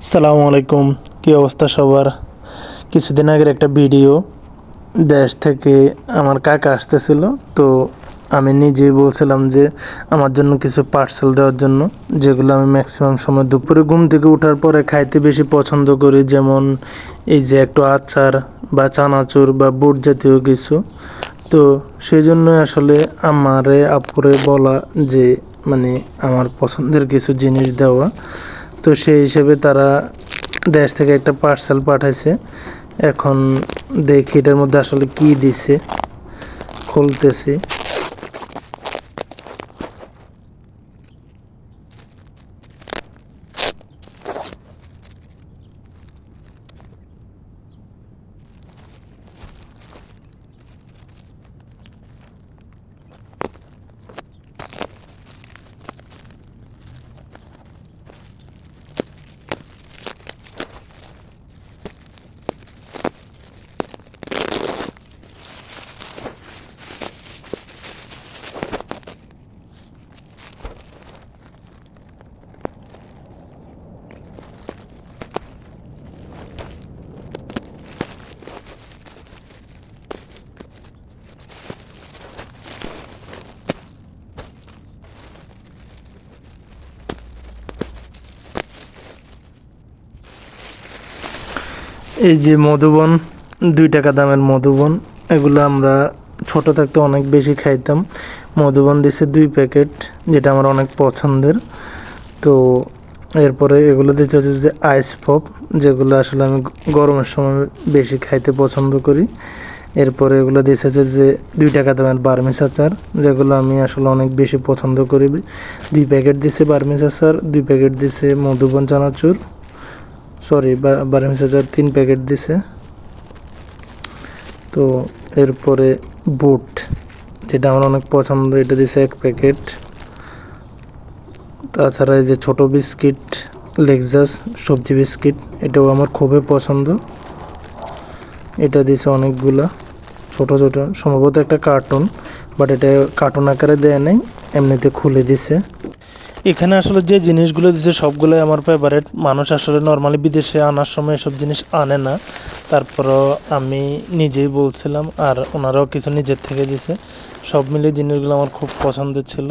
আসসালামু আলাইকুম। কী অবস্থা সবার? কিছুদিন আগের একটা ভিডিও, দেশ থেকে আমার কাকা আসতেছিল। তো আমি নিজেই বলছিলাম যে আমার জন্য কিছু পার্সেল দেওয়ার জন্য, যেগুলো আমি ম্যাক্সিমাম সময় দুপুরে ঘুম থেকে ওঠার পরে খাইতে বেশি পছন্দ করি। যেমন এই যে একটু আচার বা চানাচুর বা বুট জাতীয় কিছু। তো সেই জন্য আসলে আমারে আপুরে বলা যে মানে আমার পছন্দের কিছু জিনিস দেওয়া। তো সেই হিসেবে তারা দেশ থেকে একটা পার্সেল পাঠাইছে। এখন দেখি এটার মধ্যে আসলে কি দিছে, খুলতেছি। এই যে মধুবন, 2 টাকা দামের মধুবন। এগুলো আমরা ছোট থাকতে অনেক বেশি খাইতাম। মধুবন দিছে 2 প্যাকেট, যেটা আমার অনেক পছন্দের। তো এরপরে এগুলো দিচ্ছে হচ্ছে যে আইস পপ, যেগুলো আসলে আমি গরমের সময় বেশি খাইতে পছন্দ করি। এরপরে এগুলো দিচ্ছে হচ্ছে যে 2 টাকা দামের বার্মিস আচার, যেগুলো আমি আসলে অনেক বেশি পছন্দ করি। 2 প্যাকেট দিছে বার্মিস আচার, 2 প্যাকেট দিছে মধুবন চানাচুর, সরি বার্মিস আচার 3 প্যাকেট দিছে। তো এরপরে বুট, যেটা আমার অনেক পছন্দ, এটা দিছে 1 প্যাকেট। তাছাড়া এই যে ছোট বিস্কিট, লেক্সাস সবজি বিস্কিট, এটাও আমার খুবই পছন্দ। এটা দিছে অনেকগুলা, ছোট ছোট, সম্ভবত একটা কার্টুন, বাট এটা কার্টুন আকারে দেয় নাই, এমনিতে খুলে দিছে। এখানে আসলে যে জিনিসগুলো দিচ্ছে সবগুলোই আমার ফেভারেট। মানুষ আসলে নর্মালি বিদেশে আনার সময় এসব জিনিস আনে না, তারপরও আমি নিজেই বলছিলাম, আর ওনারাও কিছু নিজের থেকে দিছে। সব মিলিয়ে জিনিসগুলো আমার খুব পছন্দের ছিল।